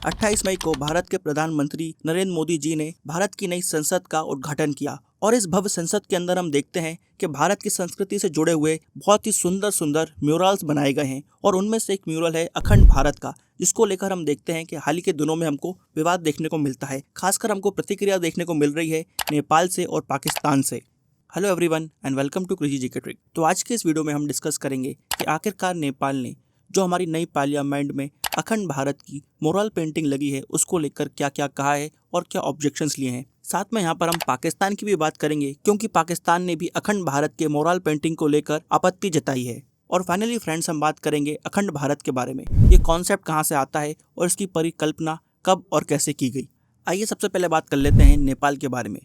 28 मई को भारत के प्रधानमंत्री नरेंद्र मोदी जी ने भारत की नई संसद का उद्घाटन किया और इस भव्य संसद के अंदर हम देखते हैं कि भारत की संस्कृति से जुड़े हुए बहुत ही सुंदर सुंदर म्यूरल्स बनाए गए हैं और उनमें से एक म्यूरल है अखंड भारत का, जिसको लेकर हम देखते हैं कि हाल ही के दिनों में हमको विवाद देखने को मिलता है। खासकर हमको प्रतिक्रिया देखने को मिल रही है नेपाल से और पाकिस्तान से। Hello everyone and welcome to crazy GK trick. तो आज के इस वीडियो में हम डिस्कस करेंगे कि आखिरकार नेपाल ने जो हमारी नई पार्लियामेंट में अखंड भारत की मोरल पेंटिंग लगी है उसको लेकर क्या क्या कहा है और क्या ऑब्जेक्शंस लिए हैं। साथ में यहाँ पर हम पाकिस्तान की भी बात करेंगे क्योंकि पाकिस्तान ने भी अखंड भारत के मोरल पेंटिंग को लेकर आपत्ति जताई है। और फाइनली फ्रेंड्स, हम बात करेंगे अखंड भारत के बारे में। ये कॉन्सेप्ट कहाँ से आता है और इसकी परिकल्पना कब और कैसे की गई। आइए सबसे पहले बात कर लेते हैं नेपाल के बारे में।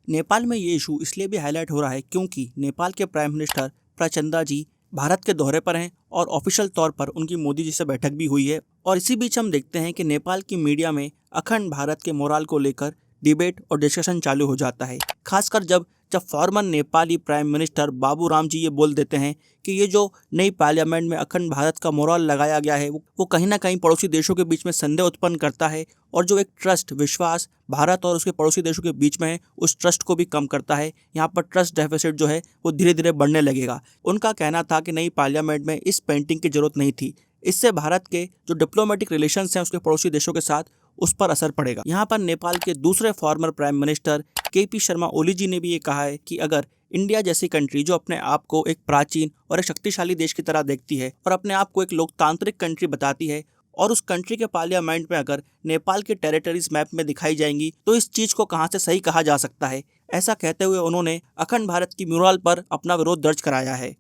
नेपाल में ये इशू इसलिए भी हाईलाइट हो रहा है क्योंकि नेपाल के प्राइम मिनिस्टर प्रचंडा जी भारत के दौरे पर हैं और ऑफिशियल तौर पर उनकी मोदी जी से बैठक भी हुई है। और इसी बीच हम देखते हैं कि नेपाल की मीडिया में अखंड भारत के मोरल को लेकर डिबेट और डिस्कशन चालू हो जाता है। खासकर जब farmer Nepali prime minister Babu Ram ji ये बोल देते हैं कि ये जो नई पार्लियामेंट में अखंड भारत का मोरल लगाया गया है वो कहीं ना कहीं पड़ोसी देशों के बीच में संदेह उत्पन्न करता है और जो एक ट्रस्ट विश्वास भारत और उसके पड़ोसी देशों के बीच में है उस ट्रस्ट को भी कम करता है। यहाँ पर ट्रस्ट डेफिसिट जो है वो धीरे धीरे बढ़ने लगेगा। उनका कहना था कि नई पार्लियामेंट में इस पेंटिंग की जरूरत नहीं थी, इससे भारत के जो डिप्लोमेटिक रिलेशंस हैं उसके पड़ोसी देशों के साथ उस पर असर पड़ेगा। यहाँ पर नेपाल के दूसरे former prime minister KP Sharma Oli ji ने भी ये कहा है कि अगर इंडिया जैसी कंट्री जो अपने आप को एक प्राचीन और एक शक्तिशाली देश की तरह देखती है और अपने आप को एक लोकतांत्रिक कंट्री बताती है और उस कंट्री के पार्लियामेंट में अगर नेपाल की टेरिटरीज मैप में दिखाई जाएंगी तो इस चीज को कहां से सही कहा जा सकता है। ऐसा कहते हुए उन्होंने अखंड भारत की म्यूरल पर अपना विरोध दर्ज कराया है।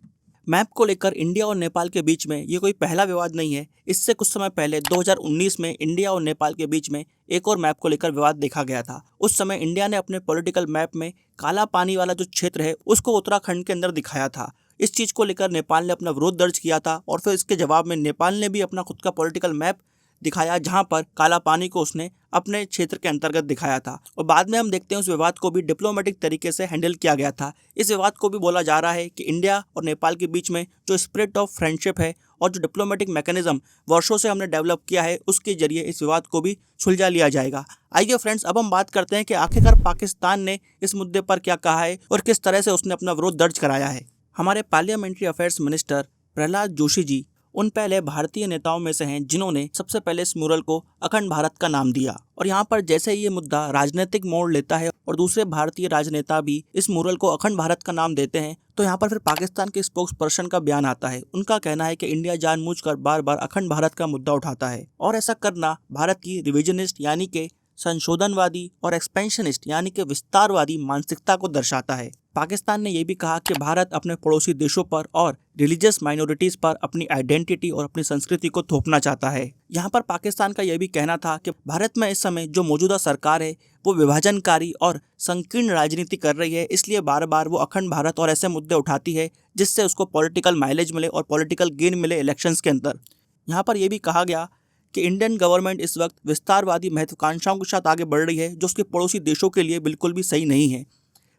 मैप को लेकर इंडिया और नेपाल के बीच में ये कोई पहला विवाद नहीं है। इससे कुछ समय पहले 2019 में इंडिया और नेपाल के बीच में एक और मैप को लेकर विवाद देखा गया था। उस समय इंडिया ने अपने पॉलिटिकल मैप में काला पानी वाला जो क्षेत्र है उसको उत्तराखंड के अंदर दिखाया था। इस चीज़ को लेकर नेपाल ने अपना विरोध दर्ज किया था और फिर इसके जवाब में नेपाल ने भी अपना खुद का पॉलिटिकल मैप दिखाया जहां पर काला पानी को उसने अपने क्षेत्र के अंतर्गत दिखाया था। और बाद में हम देखते हैं उस विवाद को भी डिप्लोमेटिक तरीके से हैंडल किया गया था। इस विवाद को भी बोला जा रहा है कि इंडिया और नेपाल के बीच में जो स्पिरिट ऑफ फ्रेंडशिप है और जो डिप्लोमेटिक मैकेनिज्म वर्षों से हमने डेवलप किया है उसके जरिए इस विवाद को भी सुलझा लिया जाएगा। आइए फ्रेंड्स, अब हम बात करते हैं कि आखिरकार पाकिस्तान ने इस मुद्दे पर क्या कहा है और किस तरह से उसने अपना विरोध दर्ज कराया है। हमारे parliamentary affairs minister Prahlad Joshi ji उन पहले भारतीय नेताओं में से हैं जिन्होंने सबसे पहले इस म्यूरल को अखंड भारत का नाम दिया। और यहाँ पर जैसे ये मुद्दा राजनीतिक मोड़ लेता है और दूसरे भारतीय राजनेता भी इस म्यूरल को अखंड भारत का नाम देते हैं तो यहाँ पर फिर पाकिस्तान के स्पोक्स पर्सन का बयान आता है। उनका कहना है कि इंडिया जानबूझकर बार बार अखंड भारत का मुद्दा उठाता है और ऐसा करना भारत की रिविजनिस्ट यानी कि संशोधनवादी और एक्सपेंशनिस्ट यानी कि विस्तारवादी मानसिकता को दर्शाता है। पाकिस्तान ने यह भी कहा कि भारत अपने पड़ोसी देशों पर और रिलीजियस माइनॉरिटीज पर अपनी आइडेंटिटी और अपनी संस्कृति को थोपना चाहता है। यहाँ पर पाकिस्तान का यह भी कहना था कि भारत में इस समय जो मौजूदा सरकार है वो विभाजनकारी और संकीर्ण राजनीति कर रही है, इसलिए बार बार वो अखंड भारत और ऐसे मुद्दे उठाती है जिससे उसको पॉलिटिकल माइलेज मिले और पॉलिटिकल गेन मिले इलेक्शंस के अंदर। यहाँ पर यह भी कहा गया कि इंडियन गवर्नमेंट इस वक्त विस्तारवादी महत्वाकांक्षाओं के साथ आगे बढ़ रही है जो उसके पड़ोसी देशों के लिए बिल्कुल भी सही नहीं है।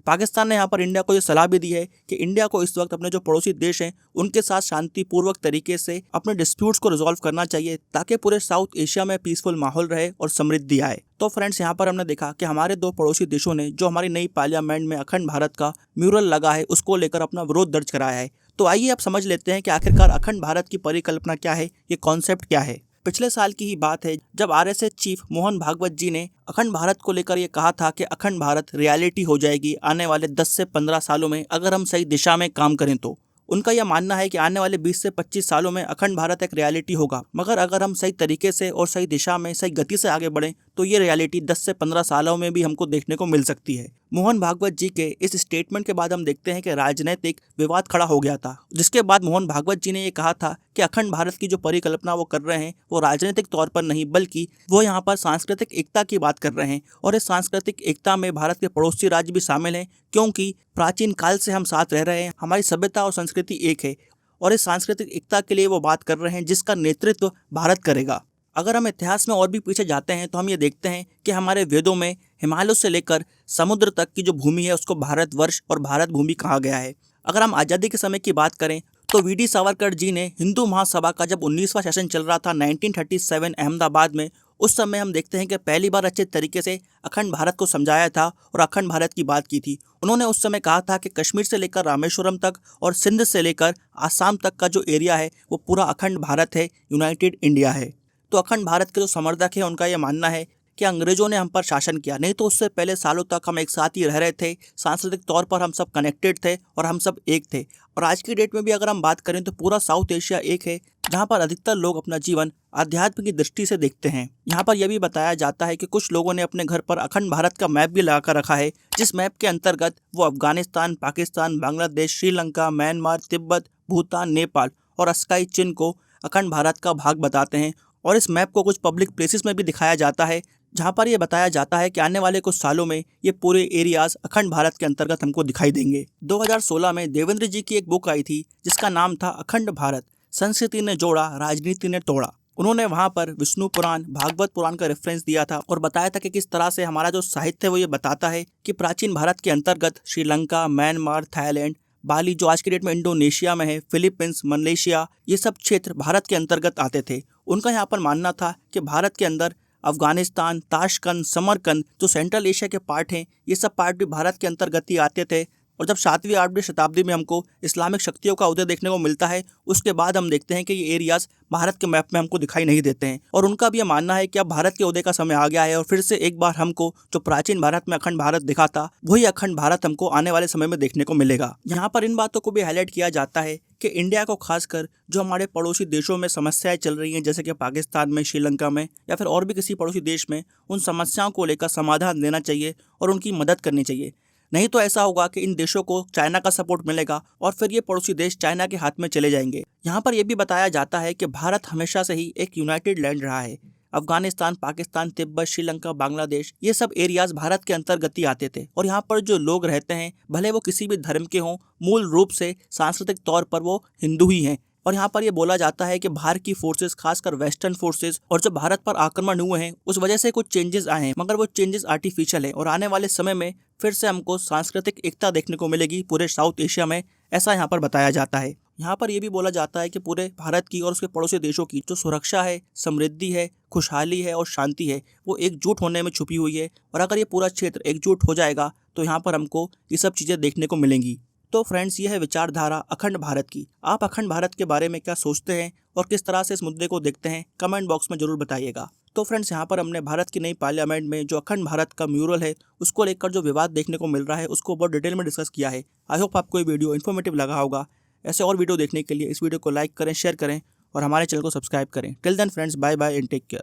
पाकिस्तान ने यहाँ पर इंडिया को ये सलाह भी दी है कि इंडिया को इस वक्त अपने जो पड़ोसी देश हैं उनके साथ शांतिपूर्वक तरीके से अपने डिस्प्यूट्स को रिजॉल्व करना चाहिए ताकि पूरे साउथ एशिया में पीसफुल माहौल रहे और समृद्धि आए। तो फ्रेंड्स, यहाँ पर हमने देखा कि हमारे दो पड़ोसी देशों ने जो हमारी नई पार्लियामेंट में अखंड भारत का म्यूरल लगा है उसको लेकर अपना विरोध दर्ज कराया है। तो आइए अब समझ लेते हैं कि आखिरकार अखंड भारत की परिकल्पना क्या है, ये कॉन्सेप्ट क्या है। पिछले साल की ही बात है जब आरएसएस चीफ मोहन भागवत जी ने अखंड भारत को लेकर ये कहा था कि अखंड भारत रियलिटी हो जाएगी आने वाले 10 से 15 सालों में अगर हम सही दिशा में काम करें तो। उनका यह मानना है कि आने वाले 20 से 25 सालों में अखंड भारत एक रियलिटी होगा, मगर अगर हम सही तरीके से और सही दिशा में सही गति से आगे बढ़ें तो ये रियलिटी 10 से 15 सालों में भी हमको देखने को मिल सकती है। मोहन भागवत जी के इस स्टेटमेंट के बाद हम देखते हैं कि राजनीतिक विवाद खड़ा हो गया था, जिसके बाद मोहन भागवत जी ने ये कहा था कि अखंड भारत की जो परिकल्पना वो कर रहे हैं वो राजनीतिक तौर पर नहीं बल्कि वो यहाँ पर सांस्कृतिक एकता की बात कर रहे हैं और इस सांस्कृतिक एकता में भारत के पड़ोसी राज्य भी शामिल हैं क्योंकि प्राचीन काल से हम साथ रह रहे हैं, हमारी सभ्यता और संस्कृति एक है और इस सांस्कृतिक एकता के लिए वो बात कर रहे हैं जिसका नेतृत्व भारत करेगा। अगर हम इतिहास में और भी पीछे जाते हैं तो हम ये देखते हैं कि हमारे वेदों में हिमालय से लेकर समुद्र तक की जो भूमि है उसको भारतवर्ष और भारत भूमि कहा गया है। अगर हम आज़ादी के समय की बात करें तो वी.डी. सावरकर जी ने हिंदू महासभा का जब 19वां सेशन चल रहा था 1937 अहमदाबाद में, उस समय हम देखते हैं कि पहली बार अच्छे तरीके से अखंड भारत को समझाया था और अखंड भारत की बात की थी। उन्होंने उस समय कहा था कि कश्मीर से लेकर रामेश्वरम तक और सिंध से लेकर आसाम तक का जो एरिया है वो पूरा अखंड भारत है, यूनाइटेड इंडिया है। तो अखंड भारत के जो समर्थक हैं उनका यह मानना है कि अंग्रेजों ने हम पर शासन किया, नहीं तो उससे पहले सालों तक हम एक साथ ही रह रहे थे, सांस्कृतिक तौर पर हम सब कनेक्टेड थे और हम सब एक थे। और आज की डेट में भी अगर हम बात करें तो पूरा साउथ एशिया एक है, जहाँ पर अधिकतर लोग अपना जीवन अध्यात्म की दृष्टि से देखते हैं। यहाँ पर यह भी बताया जाता है कि कुछ लोगों ने अपने घर पर अखंड भारत का मैप भी लगा कर रखा है, जिस मैप के अंतर्गत वो अफगानिस्तान, पाकिस्तान, बांग्लादेश, श्रीलंका, म्यांमार, तिब्बत, भूटान, नेपाल और अस्काई चीन को अखंड भारत का भाग बताते हैं। और इस मैप को कुछ पब्लिक प्लेसेस में भी दिखाया जाता है, जहाँ पर यह बताया जाता है कि आने वाले कुछ सालों में ये पूरे एरियाज अखंड भारत के अंतर्गत हमको दिखाई देंगे। 2016 में देवेंद्र जी की एक बुक आई थी जिसका नाम था अखंड भारत, संस्कृति ने जोड़ा, राजनीति ने तोड़ा। उन्होंने वहाँ पर विष्णु पुराण, भागवत पुराण का रेफरेंस दिया था और बताया था कि किस तरह से हमारा जो साहित्य है वो ये बताता है कि प्राचीन भारत के अंतर्गत श्रीलंका, म्यांमार, थाईलैंड, बाली जो आज की डेट में इंडोनेशिया में है, फिलीपींस, मलेशिया, ये सब क्षेत्र भारत के अंतर्गत आते थे। उनका यहाँ पर मानना था कि भारत के अंदर अफगानिस्तान, ताशकंद, समरकंद जो सेंट्रल एशिया के पार्ट हैं, ये सब पार्ट भी भारत के अंतर्गत ही आते थे। और जब 7वीं 8वीं शताब्दी में हमको इस्लामिक शक्तियों का उदय देखने को मिलता है, उसके बाद हम देखते हैं कि ये एरियाज भारत के मैप में हमको दिखाई नहीं देते हैं। और उनका भी ये मानना है कि अब भारत के उदय का समय आ गया है और फिर से एक बार हमको जो प्राचीन भारत में अखंड भारत दिखा था, वही अखंड भारत हमको आने वाले समय में देखने को मिलेगा। यहाँ पर इन बातों को भी हाईलाइट किया जाता है कि इंडिया को खासकर जो हमारे पड़ोसी देशों में समस्याएं चल रही हैं, जैसे कि पाकिस्तान में, श्रीलंका में या फिर और भी किसी पड़ोसी देश में, उन समस्याओं को लेकर समाधान देना चाहिए और उनकी मदद करनी चाहिए। नहीं तो ऐसा होगा कि इन देशों को चाइना का सपोर्ट मिलेगा और फिर ये पड़ोसी देश चाइना के हाथ में चले जाएंगे। यहाँ पर यह भी बताया जाता है कि भारत हमेशा से ही एक यूनाइटेड लैंड रहा है। अफगानिस्तान, पाकिस्तान, तिब्बत, श्रीलंका, बांग्लादेश, ये सब एरियाज भारत के अंतर्गत ही आते थे। और यहाँ पर जो लोग रहते हैं, भले वो किसी भी धर्म के हों, मूल रूप से सांस्कृतिक तौर पर वो हिंदू ही हैं। और यहाँ पर ये बोला जाता है कि बाहर की फोर्सेस, खासकर वेस्टर्न फोर्सेस और जो भारत पर आक्रमण हुए हैं, उस वजह से कुछ चेंजेस आए हैं, मगर वो चेंजेस आर्टिफिशियल है। और आने वाले समय में फिर से हमको सांस्कृतिक एकता देखने को मिलेगी पूरे साउथ एशिया में, ऐसा यहाँ पर बताया जाता है। यहाँ पर यह भी बोला जाता है कि पूरे भारत की और उसके पड़ोसी देशों की जो सुरक्षा है, समृद्धि है, खुशहाली है और शांति है, वो एकजुट होने में छुपी हुई है। और अगर ये पूरा क्षेत्र एकजुट हो जाएगा तो यहाँ पर हमको ये सब चीज़ें देखने को मिलेंगी। तो फ्रेंड्स, ये है विचारधारा अखंड भारत की। आप अखंड भारत के बारे में क्या सोचते हैं और किस तरह से इस मुद्दे को देखते हैं, कमेंट बॉक्स में जरूर बताइएगा। तो फ्रेंड्स, यहाँ पर हमने भारत की नई पार्लियामेंट में जो अखंड भारत का म्यूरल है उसको लेकर जो विवाद देखने को मिल रहा है उसको बहुत डिटेल में डिस्कस किया है। आई होप आपको ये वीडियो इन्फॉर्मेटिव लगा होगा। ऐसे और वीडियो देखने के लिए इस वीडियो को लाइक करें, शेयर करें और हमारे चैनल को सब्सक्राइब करें। Till then friends, bye bye and take care.